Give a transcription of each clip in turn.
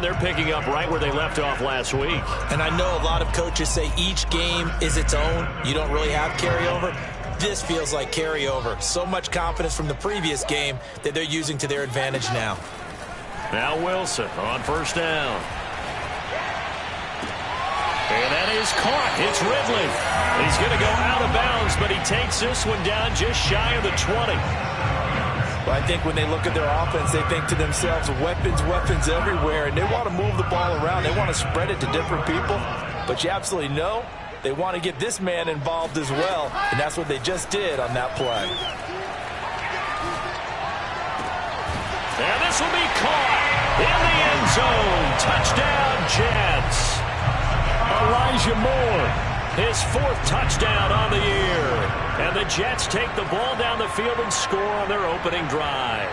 on, they're picking up right where they left off last week. And I know a lot of coaches say each game is its own. You don't really have carryover. This feels like carryover. So much confidence from the previous game that they're using to their advantage now. Now Wilson on first down. And that is caught. It's Ridley. He's going to go out of bounds, but he takes this one down just shy of the 20. Well, I think when they look at their offense, they think to themselves, weapons, weapons everywhere, and they want to move the ball around. They want to spread it to different people, but you absolutely know they want to get this man involved as well, and that's what they just did on that play. And this will be caught in the end zone. Touchdown, Jets. Elijah Moore, his 4th touchdown on the year. And the Jets take the ball down the field and score on their opening drive.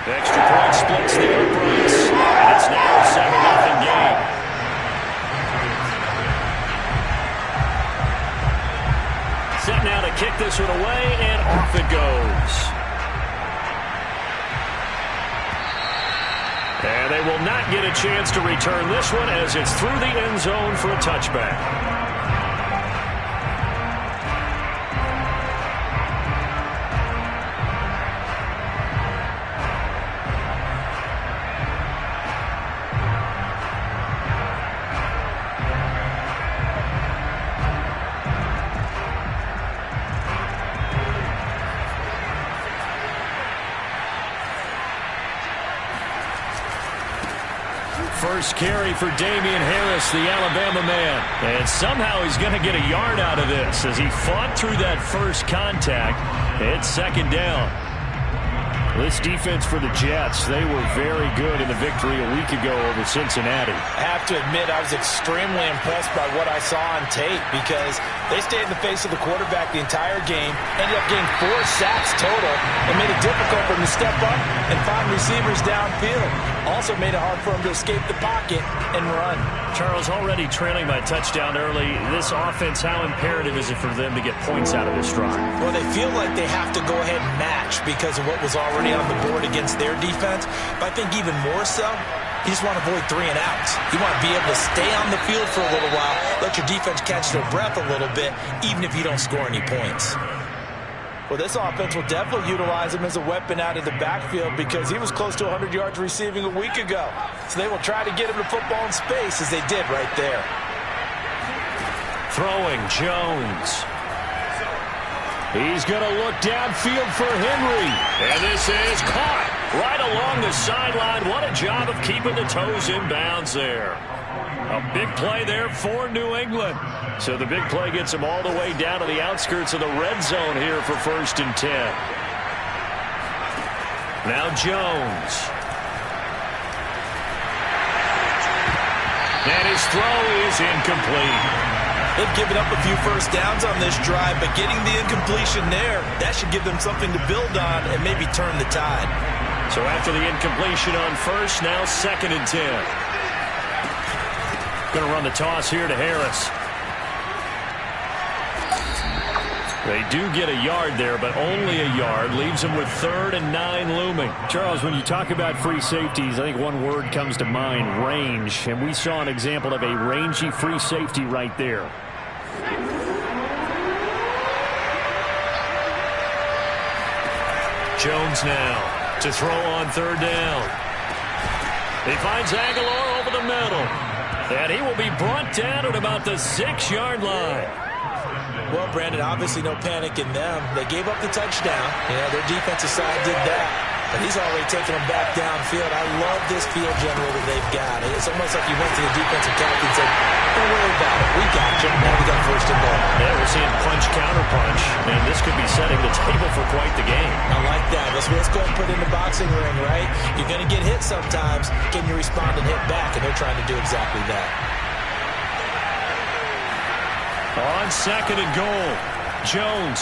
The extra point splits the uprights. And it's now a 7-0 game. Set now to kick this one away, and off it goes. And they will not get a chance to return this one as it's through the end zone for a touchback. First carry for Damian Harris, the Alabama man. And somehow he's going to get a yard out of this as he fought through that first contact. It's second down. This defense for the Jets, they were very good in the victory a week ago over Cincinnati. I have to admit, I was extremely impressed by what I saw on tape because they stayed in the face of the quarterback the entire game, ended up getting 4 sacks total, and made it difficult for him to step up and find receivers downfield. Also made it hard for him to escape the pocket and run. Charles, already trailing by touchdown early. This offense, how imperative is it for them to get points out of this drive? Well, they feel like they have to go ahead and match because of what was already on the board against their defense. But I think even more so, you just want to avoid 3 and outs. You want to be able to stay on the field for a little while, let your defense catch their breath a little bit, even if you don't score any points. Well, this offense will definitely utilize him as a weapon out of the backfield because he was close to 100 yards receiving a week ago. So they will try to get him the football in space as they did right there. Throwing Jones. He's going to look downfield for Henry. And this is caught right along the sideline. What a job of keeping the toes in bounds there. A big play there for New England. So the big play gets them all the way down to the outskirts of the red zone here for 1st and 10. Now Jones. And his throw is incomplete. They've given up a few first downs on this drive, but getting the incompletion there, that should give them something to build on and maybe turn the tide. So after the incompletion on first, now 2nd and 10. Going to run the toss here to Harris. They do get a yard there, but only a yard. Leaves them with 3rd and 9 looming. Charles, when you talk about free safeties, I think one word comes to mind, range. And we saw an example of a rangy free safety right there. Jones now to throw on 3rd down. He finds Aguilar over the middle. And he will be brought down at about the 6-yard line. Well, Brandon, obviously no panic in them. They gave up the touchdown. Yeah, their defensive side did that. But he's already taking them back downfield. I love this field general that they've got. It's almost like he went to the defensive captain and said, don't worry about it. We got you. Now we got 1st and goal. Yeah, we're seeing punch, counter punch. And this could be setting the table for quite the game. I like that. Let's go and put it in the boxing ring, right? You're going to get hit sometimes. Can you respond and hit back? And they're trying to do exactly that. On 2nd and goal, Jones.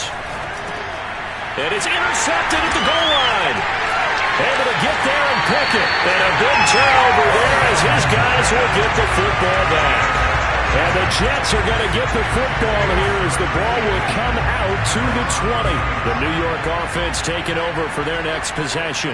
And it's intercepted at the goal line. Able to get there and pick it. And a big turnover there as his guys will get the football back. And the Jets are going to get the football here as the ball will come out to the 20. The New York offense taking over for their next possession.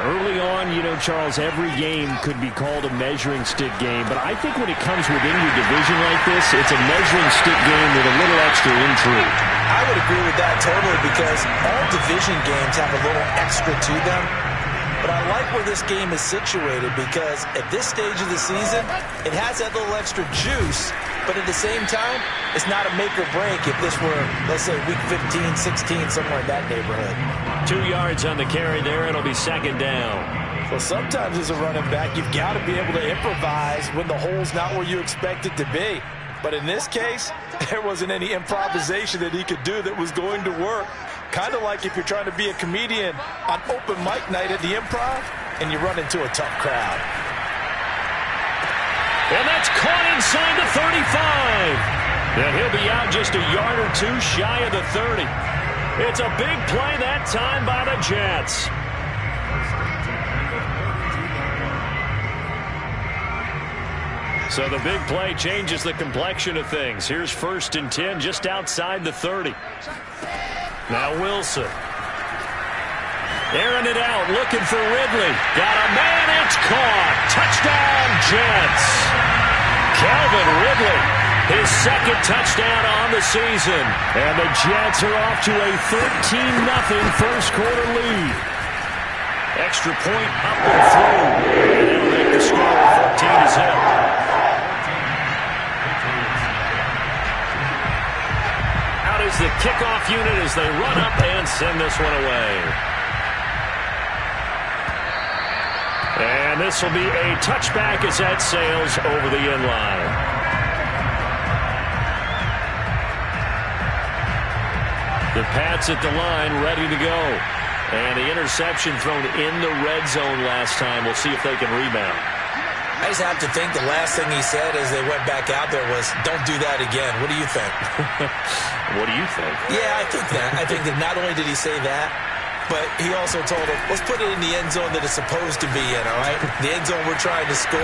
Early on, Charles, every game could be called a measuring stick game. But I think when it comes within your division like this, it's a measuring stick game with a little extra intrigue. I would agree with that totally because all division games have a little extra to them. But I like where this game is situated because at this stage of the season, it has that little extra juice. But at the same time, it's not a make or break if this were, let's say, week 15, 16, somewhere in that neighborhood. 2 yards on the carry there. It'll be second down. Well, sometimes as a running back, you've got to be able to improvise when the hole's not where you expect it to be. But in this case, there wasn't any improvisation that he could do that was going to work. Kind of like if you're trying to be a comedian on open mic night at the Improv and you run into a tough crowd. And that's caught inside the 35. And he'll be out just a yard or two shy of the 30. It's a big play that time by the Jets. So the big play changes the complexion of things. Here's 1st and 10 just outside the 30. Now Wilson. Airing it out, looking for Ridley. Got a man, it's caught. Touchdown, Jets. Calvin Ridley, his second touchdown on the season. And the Jets are off to a 13-0 first quarter lead. Extra point up and through. And that'll make the score 14-0. Is the kickoff unit as they run up and send this one away. And this will be a touchback as that sails over the end line. The Pats at the line ready to go. And the interception thrown in the red zone last time. We'll see if they can rebound. I just have to think the last thing he said as they went back out there was, don't do that again. What do you think? What do you think? Yeah, I think that. I think that not only did he say that, but he also told him, let's put it in the end zone that it's supposed to be in, all right? The end zone we're trying to score.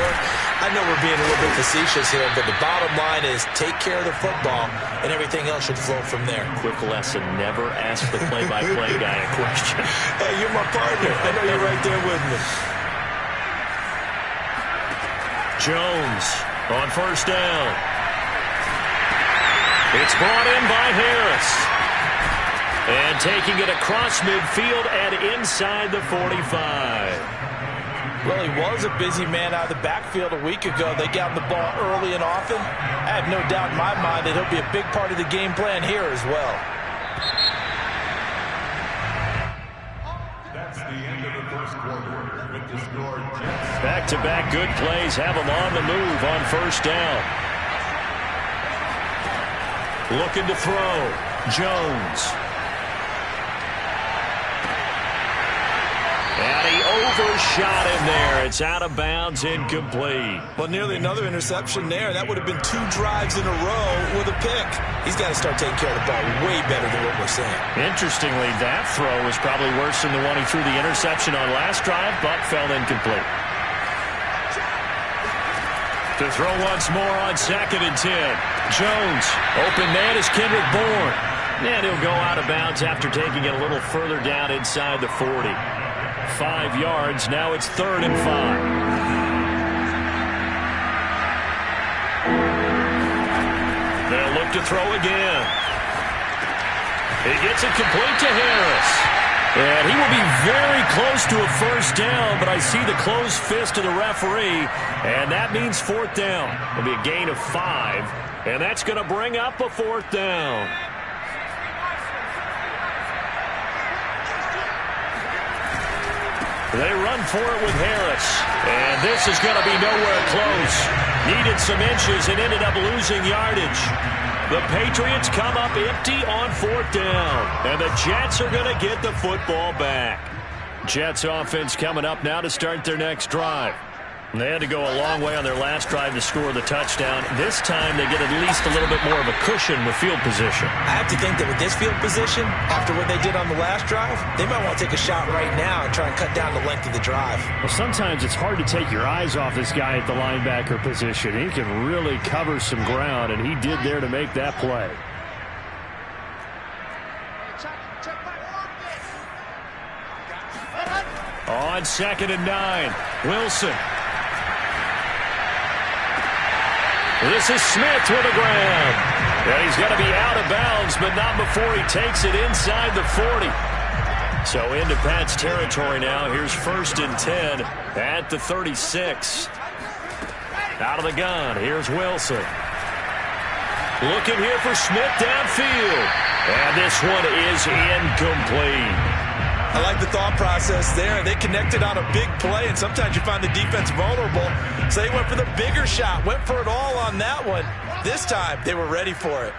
I know we're being a little bit facetious here, but the bottom line is take care of the football, and everything else should flow from there. Quick lesson, never ask the play-by-play guy a question. Hey, you're my partner. I know you're right there with me. Jones on 1st down. It's brought in by Harris. And taking it across midfield and inside the 45. Well, he was a busy man out of the backfield a week ago. They got him the ball early and often. I have no doubt in my mind that he'll be a big part of the game plan here as well. That's the end of the first quarter. With the score, Jets. Back-to-back good plays have him on the move on 1st down. Looking to throw. Jones. And he overshot him there. It's out of bounds, incomplete. Well, nearly another interception there. That would have been 2 drives in a row with a pick. He's got to start taking care of the ball way better than what we're seeing. Interestingly, that throw was probably worse than the one he threw the interception on last drive, but fell incomplete. To throw once more on 2nd and 10. Jones, open man is Kendrick Bourne. And he'll go out of bounds after taking it a little further down inside the 40. 5 yards, now it's 3rd and 5. They'll look to throw again. He gets it complete to Harris. And he will be very close to a 1st down, but I see the closed fist of the referee, and that means 4th down. It'll be a gain of 5, and that's going to bring up a 4th down. They run for it with Harris, and this is going to be nowhere close. Needed some inches and ended up losing yardage. The Patriots come up empty on 4th down, and the Jets are going to get the football back. Jets offense coming up now to start their next drive. They had to go a long way on their last drive to score the touchdown. This time they get at least a little bit more of a cushion with field position. I have to think that with this field position, after what they did on the last drive, they might want to take a shot right now and try and cut down the length of the drive. Well, sometimes it's hard to take your eyes off this guy at the linebacker position. He can really cover some ground, and he did there to make that play. On 2nd and 9, Wilson. This is Smith with a grab. And he's got to be out of bounds, but not before he takes it inside the 40. So into Pat's territory now. Here's 1st and 10 at the 36. Out of the gun, here's Wilson. Looking here for Smith downfield. And this one is incomplete. I like the thought process there. They connected on a big play, and sometimes you find the defense vulnerable. So they went for the bigger shot, went for it all on that one. This time, they were ready for it.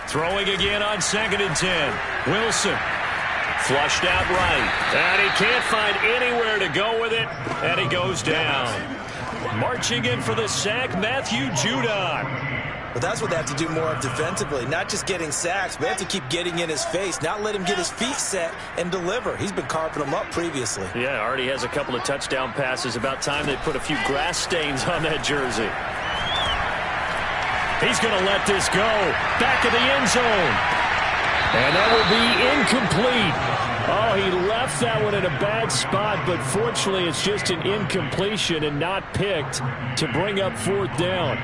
Throwing again on 2nd and 10. Wilson. Flushed out right. And he can't find anywhere to go with it. And he goes down. Marching in for the sack, Matthew Judon. But that's what they have to do more of defensively. Not just getting sacks, but they have to keep getting in his face. Not let him get his feet set and deliver. He's been carving them up previously. Yeah, already has a couple of touchdown passes. About time they put a few grass stains on that jersey. He's going to let this go. Back of the end zone. And that will be incomplete. Oh, he left that one in a bad spot, but fortunately it's just an incompletion and not picked to bring up 4th down.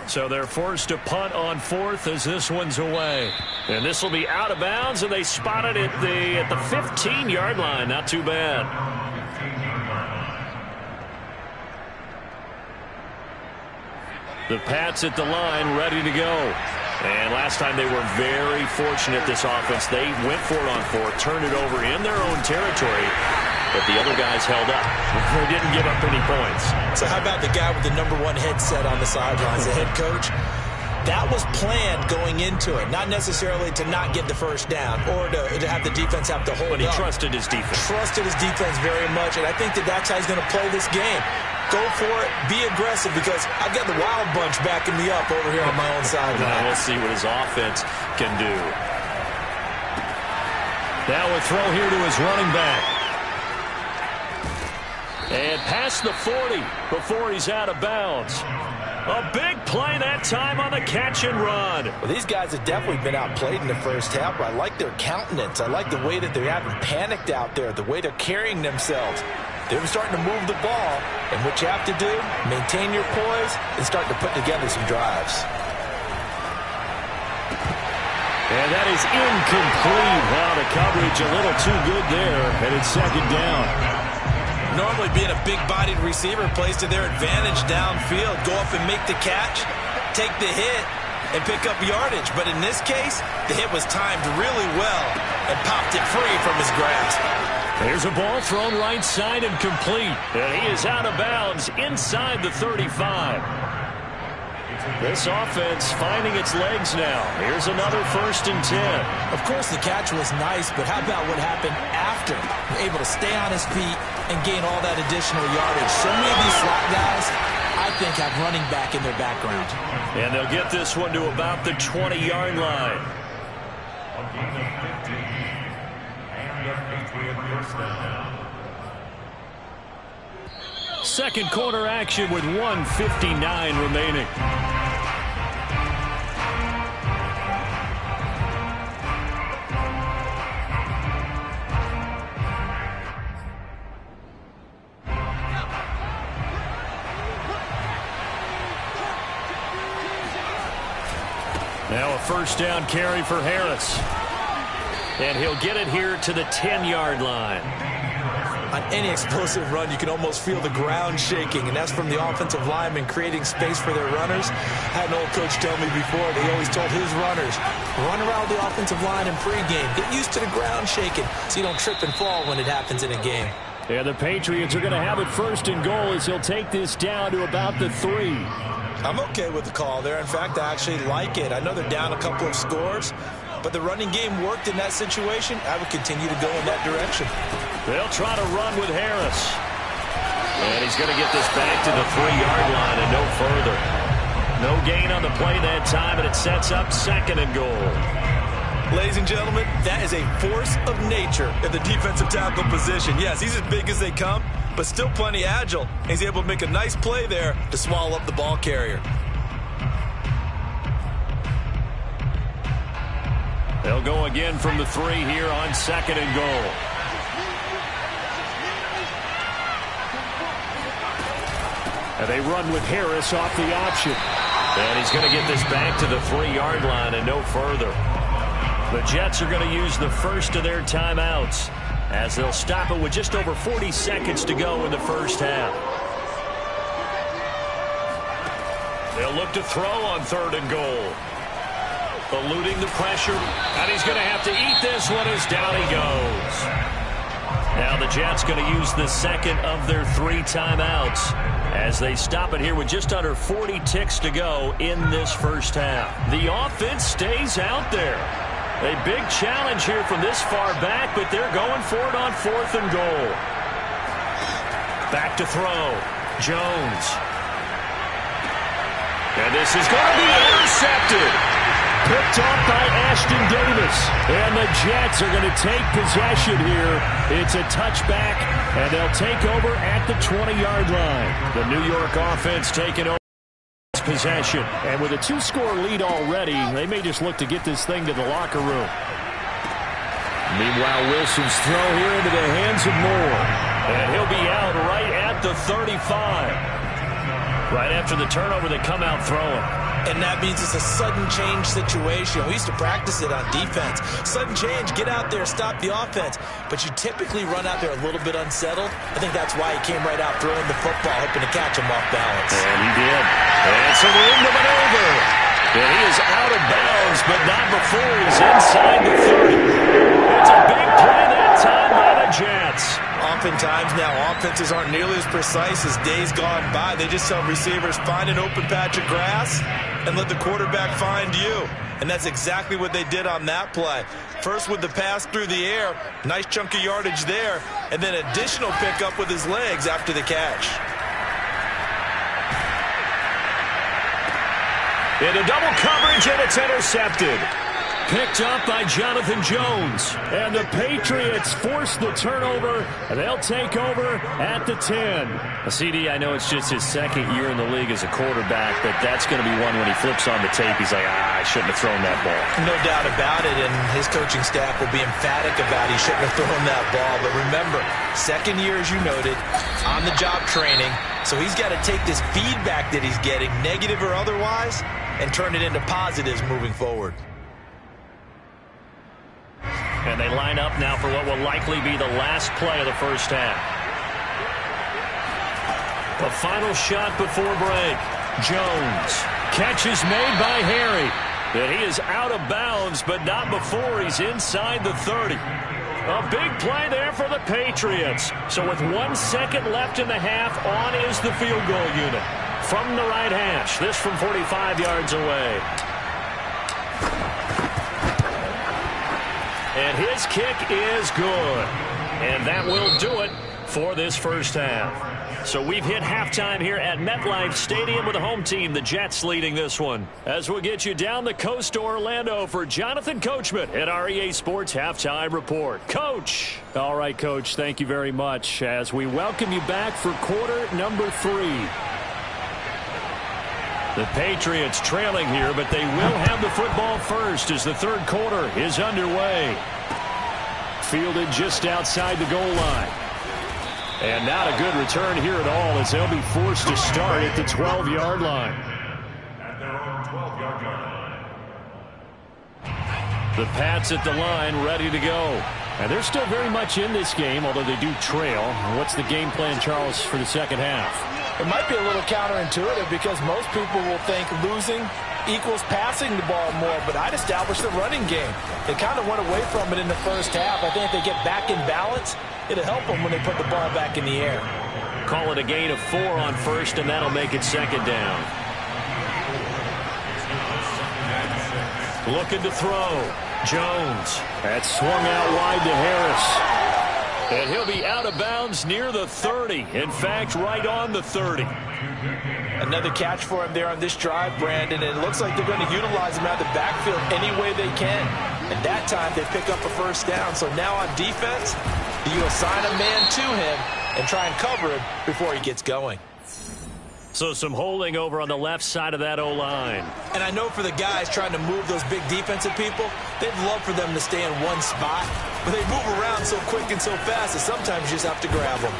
So they're forced to punt on 4th as this one's away. And this will be out of bounds, and they spot it at the 15-yard line. Not too bad. The Pats at the line, ready to go. And last time they were very fortunate, this offense. They went for it on 4th, turned it over in their own territory, but the other guys held up. They didn't give up any points. So how about the guy with the #1 headset on the sidelines, the head coach? That was planned going into it, not necessarily to not get the first down or to have the defense have to hold up. But he trusted his defense. Trusted his defense very much, and I think that that's how he's going to play this game. Go for it, be aggressive, because I've got the Wild Bunch backing me up over here on my own sideline. We'll see what his offense can do. Now a throw here to his running back. And past the 40 before he's out of bounds. A big play that time on the catch and run. Well, these guys have definitely been outplayed in the first half, but I like their countenance. I like the way that they haven't panicked out there, the way they're carrying themselves. They're starting to move the ball, and what you have to do, maintain your poise and start to put together some drives. And that is incomplete. Wow, the coverage a little too good there, and it's 2nd down. Normally being a big-bodied receiver plays to their advantage downfield. Go up and make the catch, take the hit, and pick up yardage. But in this case, the hit was timed really well and popped it free from his grasp. There's a ball thrown right side and complete. And he is out of bounds inside the 35. This offense finding its legs now. Here's another 1st and 10. Of course, the catch was nice, but how about what happened after? Able to stay on his feet and gain all that additional yardage. So many of these slot guys, I think, have running back in their background. And they'll get this one to about the 20-yard line. Second quarter action with 1:59 remaining. Now a 1st down carry for Harris. And he'll get it here to the 10-yard line. On any explosive run, you can almost feel the ground shaking, and that's from the offensive linemen creating space for their runners. I had an old coach tell me before, they always told his runners, run around the offensive line in pregame. Get used to the ground shaking so you don't trip and fall when it happens in a game. Yeah, the Patriots are going to have it 1st and goal as he'll take this down to about the 3. I'm okay with the call there. In fact, I actually like it. I know they're down a couple of scores, but the running game worked in that situation. I would continue to go in that direction. They'll try to run with Harris. And he's going to get this back to the 3-yard line and no further. No gain on the play that time, and it sets up 2nd and goal. Ladies and gentlemen, that is a force of nature in the defensive tackle position. Yes, he's as big as they come, but still plenty agile. He's able to make a nice play there to swallow up the ball carrier. They'll go again from the 3 here on 2nd and goal. And they run with Harris off the option. And he's going to get this back to the 3-yard line and no further. The Jets are going to use the first of their timeouts as they'll stop it with just over 40 seconds to go in the first half. They'll look to throw on 3rd and goal. Eluding the pressure, and he's going to have to eat this one as down he goes. Now the Jets going to use the second of their 3 timeouts as they stop it here with just under 40 ticks to go in this first half. The offense stays out there. A big challenge here from this far back, but they're going for it on 4th and goal. Back to throw. Jones. And this is going to be intercepted. Picked off by Ashton Davis. And the Jets are going to take possession here. It's a touchback, and they'll take over at the 20-yard line. The New York offense taking over possession. And with a 2-score lead already, they may just look to get this thing to the locker room. Meanwhile, Wilson's throw here into the hands of Moore. And he'll be out right at the 35. Right after the turnover, they come out throwing. And that means it's a sudden change situation. We used to practice it on defense. Sudden change, get out there, stop the offense. But you typically run out there a little bit unsettled. I think that's why he came right out throwing the football, hoping to catch him off balance. And he did. And some room to maneuver. And he is out of bounds, but not before he's inside the 30. It's a big play that time by the Jets. Oftentimes now, offenses aren't nearly as precise as days gone by. They just tell receivers, find an open patch of grass and let the quarterback find you. And that's exactly what they did on that play. First with the pass through the air, nice chunk of yardage there, and then additional pickup with his legs after the catch. Into double coverage, and it's intercepted. Picked up by Jonathan Jones. And the Patriots force the turnover. They'll take over at the 10. CD, I know it's just his 2nd year in the league as a quarterback, but that's going to be one when he flips on the tape. He's like, I shouldn't have thrown that ball. No doubt about it, and his coaching staff will be emphatic about he shouldn't have thrown that ball. But remember, 2nd year, as you noted, on-the-job training. So he's got to take this feedback that he's getting, negative or otherwise, and turn it into positives moving forward. And they line up now for what will likely be the last play of the first half. The final shot before break. Jones. Catch is made by Harry. And he is out of bounds, but not before he's inside the 30. A big play there for the Patriots. So with 1 second left in the half, on is the field goal unit. From the right hash, this from 45 yards away. And his kick is good. And that will do it for this first half. So we've hit halftime here at MetLife Stadium with the home team, the Jets, leading this one. As we'll get you down the coast to Orlando for Jonathan Coachman at our EA Sports Halftime Report. Coach. All right, Coach, thank you very much as we welcome you back for quarter number 3. The Patriots trailing here, but they will have the football first as the third quarter is underway. Fielded just outside the goal line. And not a good return here at all as they'll be forced to start at the 12-yard line. At their own 12-yard line. The Pats at the line, ready to go. And they're still very much in this game, although they do trail. What's the game plan, Charles, for the second half? It might be a little counterintuitive because most people will think losing equals passing the ball more, but I'd establish the running game. They kind of went away from it in the first half. I think if they get back in balance, it'll help them when they put the ball back in the air. Call it a gain of 4 on first, and that'll make it second down. Looking to throw. Jones. That swung out wide to Harris. And he'll be out of bounds near the 30. In fact, right on the 30. Another catch for him there on this drive, Brandon. And it looks like they're going to utilize him out of the backfield any way they can. And that time they pick up a first down. So now on defense, you assign a man to him and try and cover him before he gets going. So some holding over on the left side of that O-line. And I know for the guys trying to move those big defensive people, they'd love for them to stay in one spot. But they move around so quick and so fast that sometimes you just have to grab them.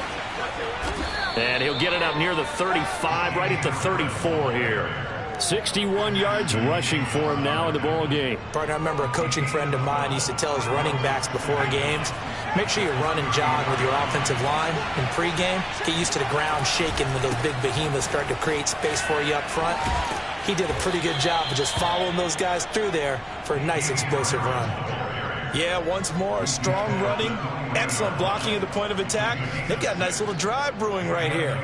And he'll get it up near the 35, right at the 34 here. 61 yards rushing for him now in the ball game. Partner, I remember a coaching friend of mine used to tell his running backs before games, make sure you run and jog with your offensive line in pregame. Get used to the ground shaking when those big behemoths start to create space for you up front. He did a pretty good job of just following those guys through there for a nice explosive run. Yeah, once more, strong running, excellent blocking at the point of attack. They've got a nice little drive brewing right here.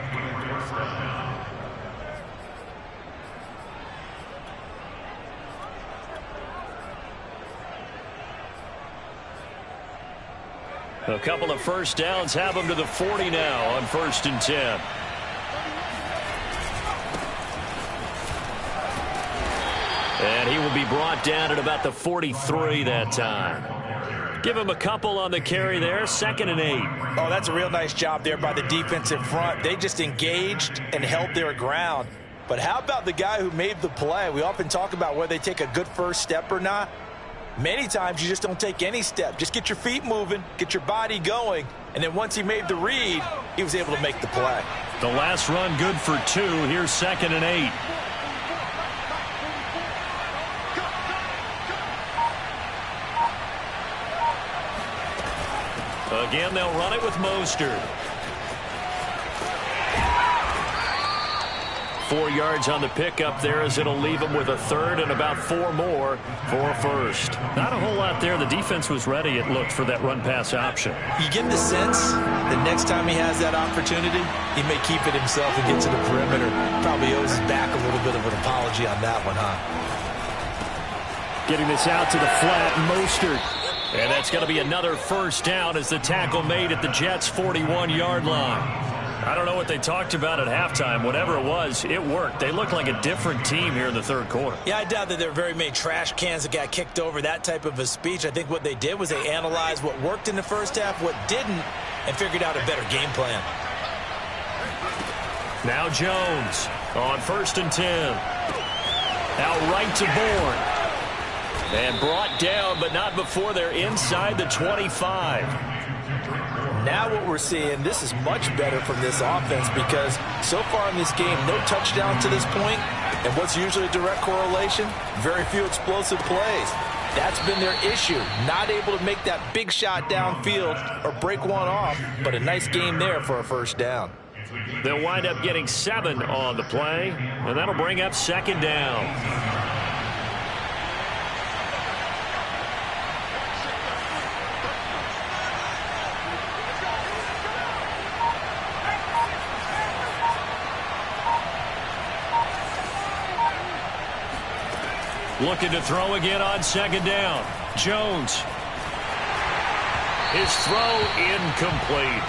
A couple of first downs have them to the 40 now on 1st and 10. And he will be brought down at about the 43 that time. Give him a couple on the carry there, 2nd and 8. Oh, that's a real nice job there by the defensive front. They just engaged and held their ground. But how about the guy who made the play? We often talk about whether they take a good first step or not. Many times you just don't take any step. Just get your feet moving, get your body going, and then once he made the read, he was able to make the play. The last run good for 2. Here's 2nd and 8. Again, they'll run it with Mostert. 4 yards on the pickup there as it'll leave him with a 3rd and about 4 more for a 1st. Not a whole lot there. The defense was ready, it looked, for that run-pass option. You get the sense that next time he has that opportunity, he may keep it himself and get to the perimeter. Probably owes his back a little bit of an apology on that one, huh? Getting this out to the flat, Mostert. And that's going to be another first down as the tackle made at the Jets' 41-yard line. I don't know what they talked about at halftime. Whatever it was, it worked. They look like a different team here in the 3rd quarter. Yeah, I doubt that there were very many trash cans that got kicked over, that type of a speech. I think what they did was they analyzed what worked in the first half, what didn't, and figured out a better game plan. Now Jones on 1st and 10. Out right to Bourne. And brought down, but not before they're inside the 25. Now what we're seeing, this is much better from this offense because so far in this game, no touchdown to this point. And what's usually a direct correlation? Very few explosive plays. That's been their issue. Not able to make that big shot downfield or break one off, but a nice game there for a first down. They'll wind up getting 7 on the play, and that'll bring up 2nd down. Looking to throw again on 2nd down. Jones. His throw incomplete.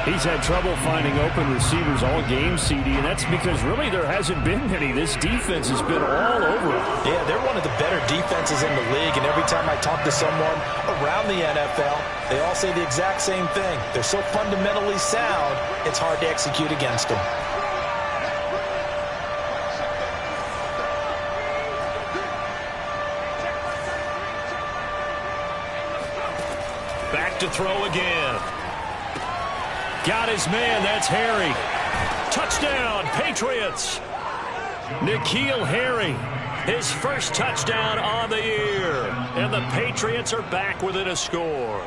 He's had trouble finding open receivers all game, CD, and that's because really there hasn't been many. This defense has been all over it. Yeah, they're one of the better defenses in the league, and every time I talk to someone around the NFL, they all say the exact same thing. They're so fundamentally sound, it's hard to execute against them. Back to throw again. Got his man. That's Harry. Touchdown, Patriots. N'Keal Harry, his first touchdown on the year. And the Patriots are back within a score.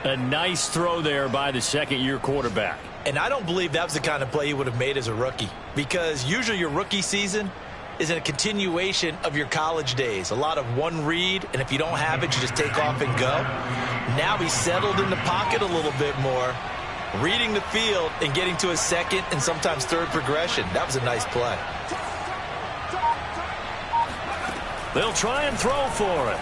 A nice throw there by the second-year quarterback. And I don't believe that was the kind of play he would have made as a rookie. Because usually your rookie season is a continuation of your college days. A lot of one read, and if you don't have it, you just take off and go. Now he's settled in the pocket a little bit more, reading the field and getting to a second and sometimes third progression. That was a nice play. They'll try and throw for it.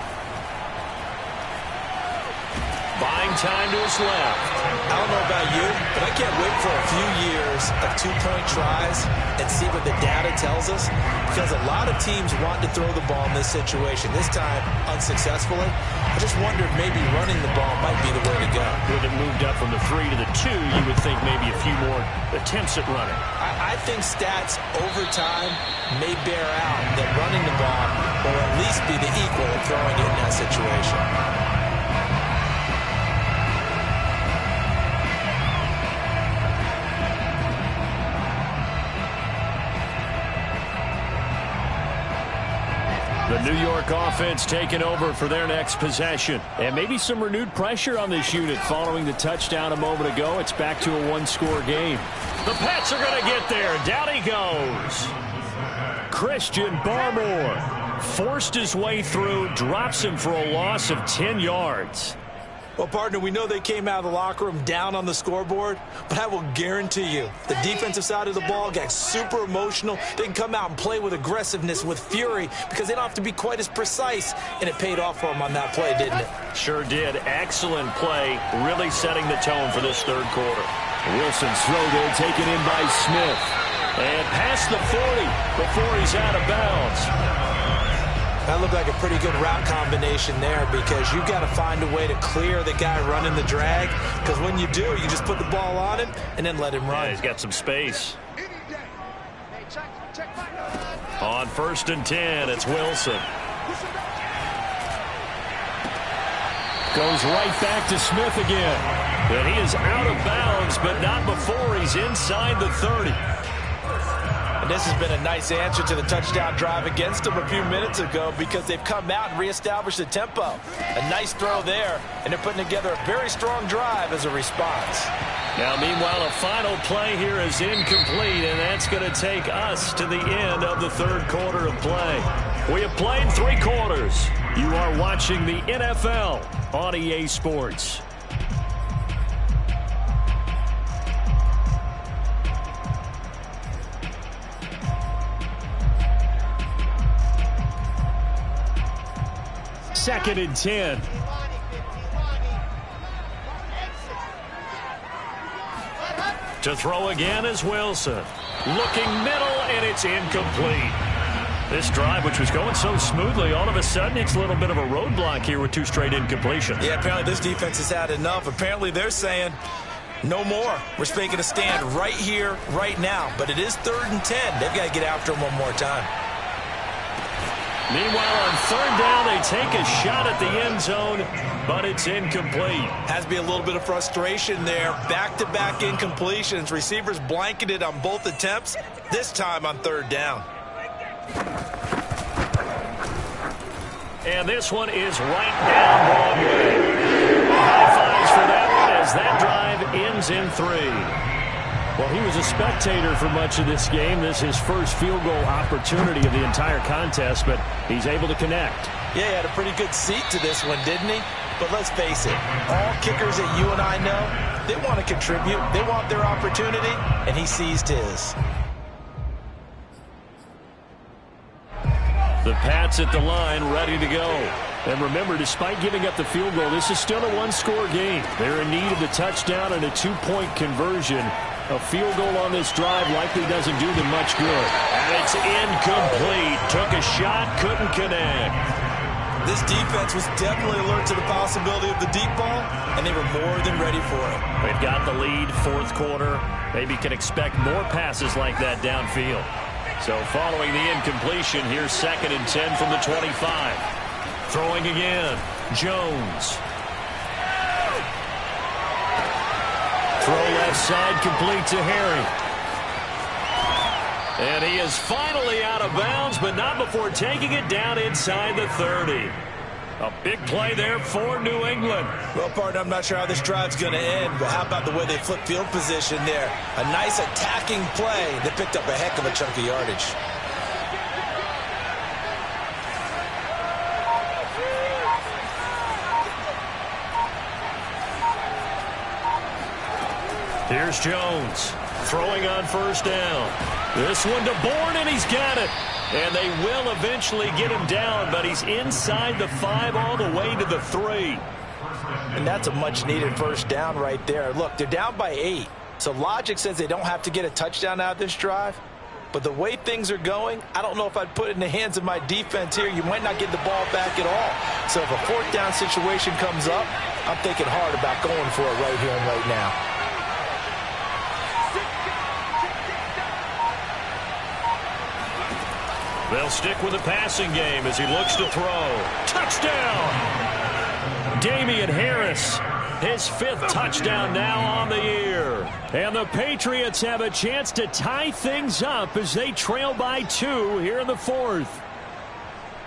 Buying time to his left. I don't know about you, but I can't wait for a few years of two-point tries and see what the data tells us, because a lot of teams want to throw the ball in this situation. This time, unsuccessfully. I just wonder if maybe running the ball might be the way to go. With it moved up from the 3 to the 2, you would think maybe a few more attempts at running. I think stats over time may bear out that running the ball will at least be the equal of throwing it in that situation. The New York offense taking over for their next possession. And maybe some renewed pressure on this unit following the touchdown a moment ago. It's back to a one-score game. The Pats are going to get there. Down he goes. Christian Barmore forced his way through, drops him for a loss of 10 yards. Well, partner, we know they came out of the locker room down on the scoreboard, but I will guarantee you the defensive side of the ball got super emotional. They can come out and play with aggressiveness, with fury, because they don't have to be quite as precise, and it paid off for them on that play, didn't it? Sure did. Excellent play, really setting the tone for this third quarter. Wilson's throw there taken in by Smith. And past the 40 before he's out of bounds. That looked like a pretty good route combination there, because you've got to find a way to clear the guy running the drag, because when you do, you just put the ball on him and then let him run. Yeah, he's got some space. On 1st and 10, it's Wilson. Goes right back to Smith again. And he is out of bounds, but not before he's inside the 30. And this has been a nice answer to the touchdown drive against them a few minutes ago, because they've come out and reestablished the tempo. A nice throw there, and they're putting together a very strong drive as a response. Now, meanwhile, a final play here is incomplete, and that's going to take us to the end of the third quarter of play. We have played 3 quarters. You are watching the NFL on EA Sports. Second and 10. To throw again is Wilson. Looking middle, and it's incomplete. This drive, which was going so smoothly, all of a sudden it's a little bit of a roadblock here with 2 straight incompletions. Yeah, apparently this defense has had enough. Apparently they're saying, no more. We're making a stand right here, right now. But it is 3rd and 10. They've got to get after him one more time. Meanwhile, on 3rd down, they take a shot at the end zone, but it's incomplete. Has to be a little bit of frustration there. Back-to-back incompletions. Receivers blanketed on both attempts, this time on 3rd down. And this one is right down Broadway. High fives for that one as that drive ends in 3. Well, he was a spectator for much of this game. This is his first field goal opportunity of the entire contest, but he's able to connect. Yeah, he had a pretty good seat to this one, didn't he? But let's face it, all kickers that you and I know, they want to contribute. They want their opportunity, and he seized his. The Pats at the line, ready to go. And remember, despite giving up the field goal, this is still a one-score game. They're in need of the touchdown and a 2-point conversion. A field goal on this drive likely doesn't do them much good. And it's incomplete. Took a shot, couldn't connect. This defense was definitely alert to the possibility of the deep ball, and they were more than ready for it. They've got the lead, 4th quarter. Maybe can expect more passes like that downfield. So following the incompletion, here's 2nd and 10 from the 25. Throwing again, Jones. Throw left side, complete to Harry. And he is finally out of bounds, but not before taking it down inside the 30. A big play there for New England. Well, partner, I'm not sure how this drive's going to end, but how about the way they flip field position there? A nice attacking play that picked up a heck of a chunk of yardage. Here's Jones. Throwing on first down. This one to Bourne, and he's got it. And they will eventually get him down, but he's inside the 5 all the way to the 3. And that's a much-needed first down right there. Look, they're down by 8. So logic says they don't have to get a touchdown out of this drive. But the way things are going, I don't know if I'd put it in the hands of my defense here. You might not get the ball back at all. So if a 4th down situation comes up, I'm thinking hard about going for it right here and right now. They'll stick with the passing game as he looks to throw. Touchdown! Damian Harris, his 5th touchdown now on the year. And the Patriots have a chance to tie things up as they trail by 2 here in the 4th.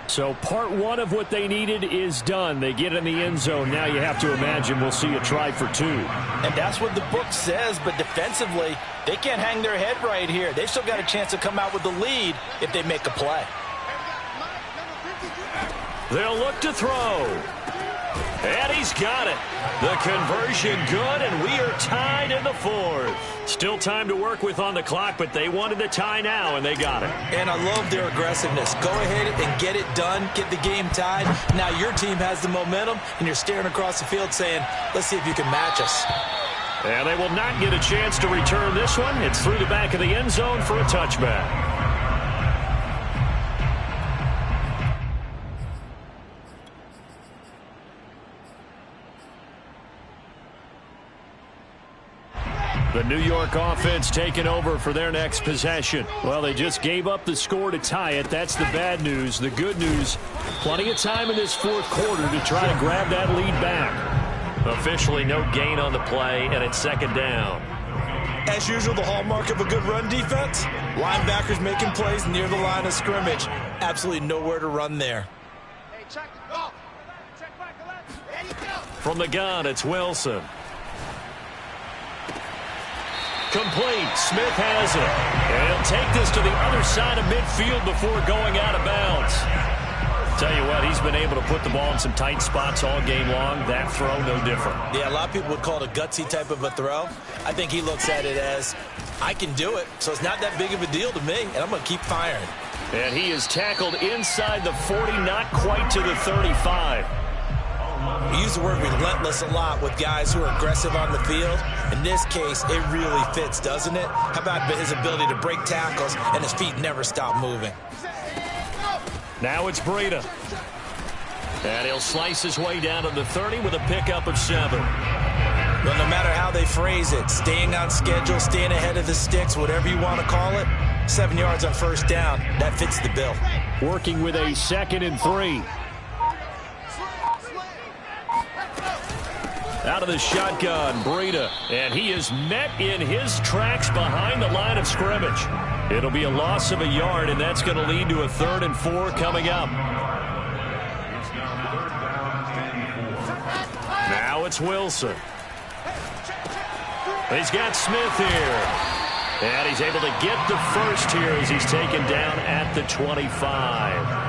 So part 1 of what they needed is done. They get in the end zone. Now you have to imagine we'll see a try for 2. And that's what the book says, but defensively, they can't hang their head right here. They've still got a chance to come out with the lead if they make a play. They'll look to throw. And he's got it. The conversion good, and we are tied in the 4th. Still time to work with on the clock, but they wanted the tie now, and they got it. And I love their aggressiveness. Go ahead and get it done, get the game tied. Now your team has the momentum, and you're staring across the field saying, let's see if you can match us. And they will not get a chance to return this one. It's through the back of the end zone for a touchback. The New York offense taking over for their next possession. Well, they just gave up the score to tie it. That's the bad news. The good news, plenty of time in this 4th quarter to try to grab that lead back. Officially no gain on the play, and it's 2nd down. As usual, the hallmark of a good run defense, linebackers making plays near the line of scrimmage. Absolutely nowhere to run there. From the gun, it's Wilson. Complete. Smith has it. And he'll take this to the other side of midfield before going out of bounds. Tell you what, he's been able to put the ball in some tight spots all game long. That throw, no different. Yeah, a lot of people would call it a gutsy type of a throw. I think he looks at it as, I can do it, so it's not that big of a deal to me, and I'm going to keep firing. And he is tackled inside the 40, not quite to the 35. We use the word relentless a lot with guys who are aggressive on the field. In this case, it really fits, doesn't it? How about his ability to break tackles and his feet never stop moving? Now it's Breida. And he'll slice his way down to the 30 with a pickup of 7. Well, no matter how they phrase it, staying on schedule, staying ahead of the sticks, whatever you want to call it, 7 yards on first down, that fits the bill. Working with a 2nd and 3. Out of the shotgun, Breida, and he is met in his tracks behind the line of scrimmage. It'll be a loss of a yard, and that's going to lead to a 3rd and 4 coming up. Now it's Wilson. He's got Smith here. And he's able to get the first here as he's taken down at the 25.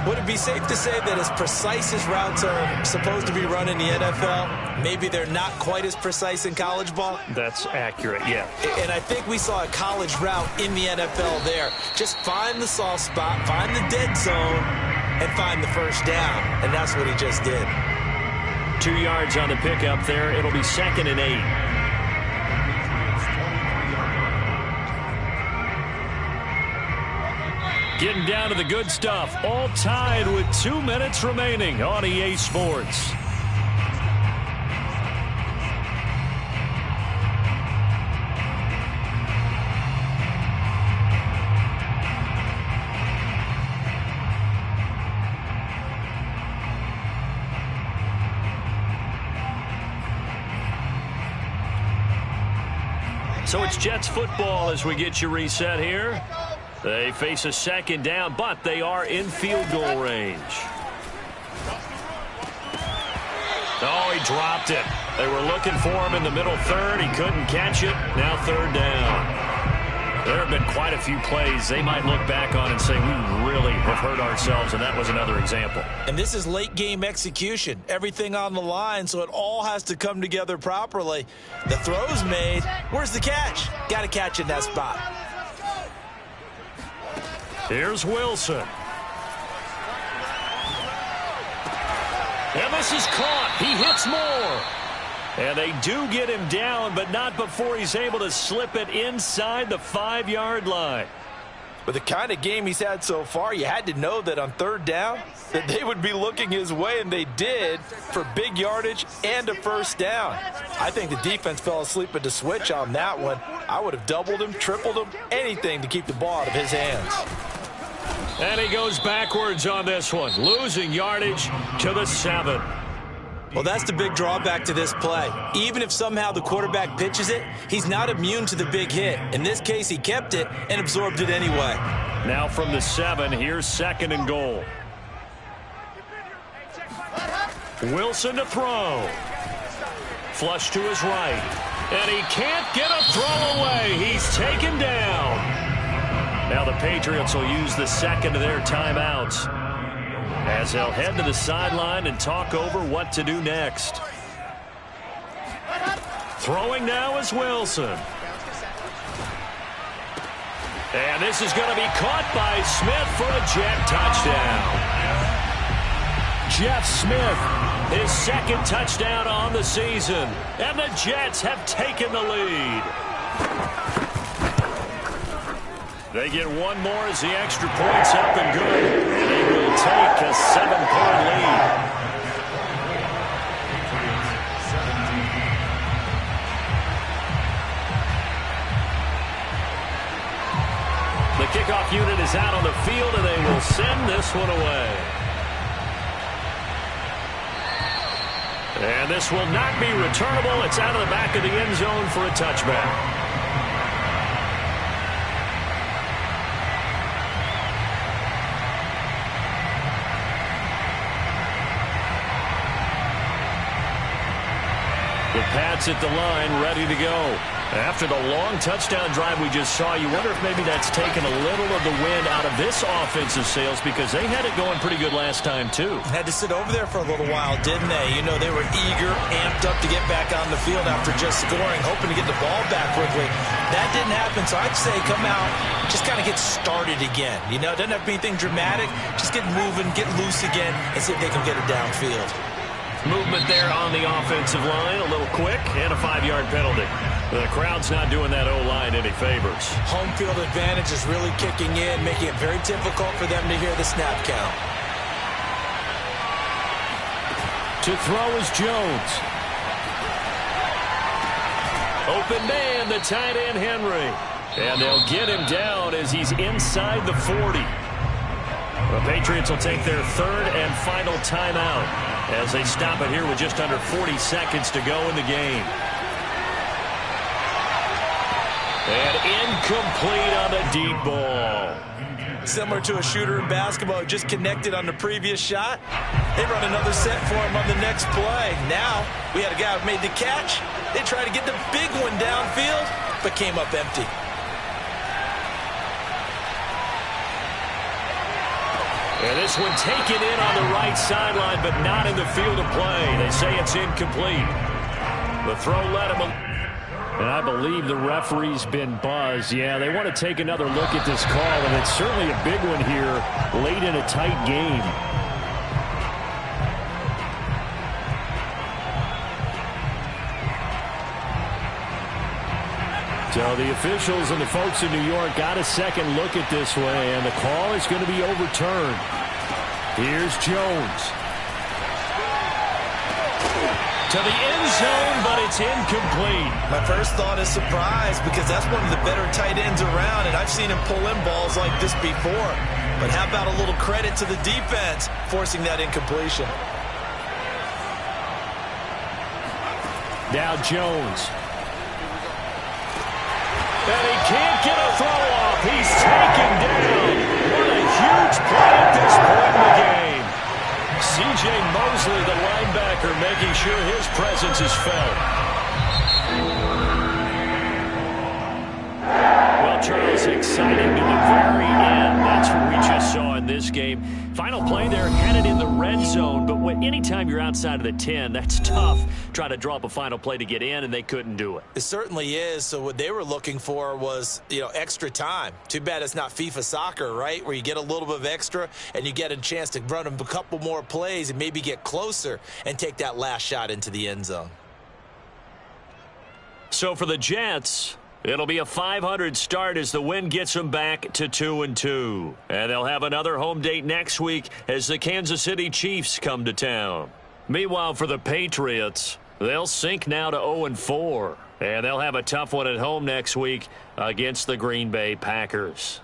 Would it be safe to say that as precise as routes are supposed to be run in the NFL, maybe they're not quite as precise in college ball? That's accurate, yeah. And I think we saw a college route in the NFL there. Just find the soft spot, find the dead zone, and find the first down. And that's what he just did. 2 yards on the pickup there. It'll be 2nd and 8. Getting down to the good stuff. All tied with 2 minutes remaining on EA Sports. So it's Jets football as we get you reset here. They face a 2nd down, but they are in field goal range. Oh, he dropped it. They were looking for him in the middle 3rd. He couldn't catch it. Now 3rd down. There have been quite a few plays they might look back on and say, we really have hurt ourselves, and that was another example. And this is late-game execution. Everything on the line, so it all has to come together properly. The throw's made. Where's the catch? Got to catch in that spot. Here's Wilson. And this is caught. He hits more. And they do get him down, but not before he's able to slip it inside the 5-yard line. With the kind of game he's had so far, you had to know that on third down that they would be looking his way, and they did, for big yardage and a first down. I think the defense fell asleep at the switch on that one. I would have doubled him, tripled him, anything to keep the ball out of his hands. And he goes backwards on this one, losing yardage to the 7. Well, that's the big drawback to this play. Even if somehow the quarterback pitches it, he's not immune to the big hit. In this case, he kept it and absorbed it anyway. Now from the 7, here's 2nd and goal. Wilson to throw. Flush to his right. And he can't get a throw away. He's taken down. Now the Patriots will use the 2nd of their timeouts, as they'll head to the sideline and talk over what to do next. Throwing now is Wilson. And this is going to be caught by Smith for a Jet touchdown. Jeff Smith, his 2nd touchdown on the season. And the Jets have taken the lead. They get one more as the extra point's up and good. They will take a 7-point lead. The kickoff unit is out on the field, and they will send this one away. And this will not be returnable. It's out of the back of the end zone for a touchback. The Pats at the line, ready to go. After the long touchdown drive we just saw, you wonder if maybe that's taken a little of the wind out of this offensive sails, because they had it going pretty good last time, too. Had to sit over there for a little while, didn't they? You know, they were eager, amped up to get back on the field after just scoring, hoping to get the ball back quickly. That didn't happen, so I'd say come out, just kind of get started again. You know, it doesn't have to be anything dramatic. Just get moving, get loose again, and see if they can get it downfield. Movement there on the offensive line, a little quick, and a 5-yard penalty. The crowd's not doing that O-line any favors. Home field advantage is really kicking in, making it very difficult for them to hear the snap count. To throw is Jones. Open man, the tight end Henry. And they'll get him down as he's inside the 40. The Patriots will take their 3rd and final timeout as they stop it here with just under 40 seconds to go in the game. And incomplete on the deep ball. Similar to a shooter in basketball who just connected on the previous shot. They run another set for him on the next play. Now, we had a guy who made the catch. They tried to get the big one downfield, but came up empty. And this one taken in on the right sideline, but not in the field of play. They say it's incomplete. The throw led him. And I believe the referee's been buzzed. Yeah, they want to take another look at this call, and it's certainly a big one here late in a tight game. So the officials and the folks in New York got a second look at this way, and the call is going to be overturned. Here's Jones. To the end zone, but it's incomplete. My first thought is surprise, because that's one of the better tight ends around, and I've seen him pull in balls like this before. But how about a little credit to the defense forcing that incompletion? Now Jones. And he can't get a throw off. He's taken down. What a huge play at this point in the game. C.J. Mosley, the linebacker, making sure his presence is felt. Well, Charles, exciting to the very end. That's what we just saw in this game. Final play there, headed in the red zone, but anytime you're outside of the 10, that's tough. Trying to draw up a final play to get in, and they couldn't do it. It certainly is. So what they were looking for was, extra time. Too bad it's not FIFA soccer, right, where you get a little bit of extra and you get a chance to run a couple more plays and maybe get closer and take that last shot into the end zone. So for the Jets, it'll be a .500 start as the win gets them back to 2-2. And they'll have another home date next week as the Kansas City Chiefs come to town. Meanwhile, for the Patriots, they'll sink now to 0-4. And they'll have a tough one at home next week against the Green Bay Packers.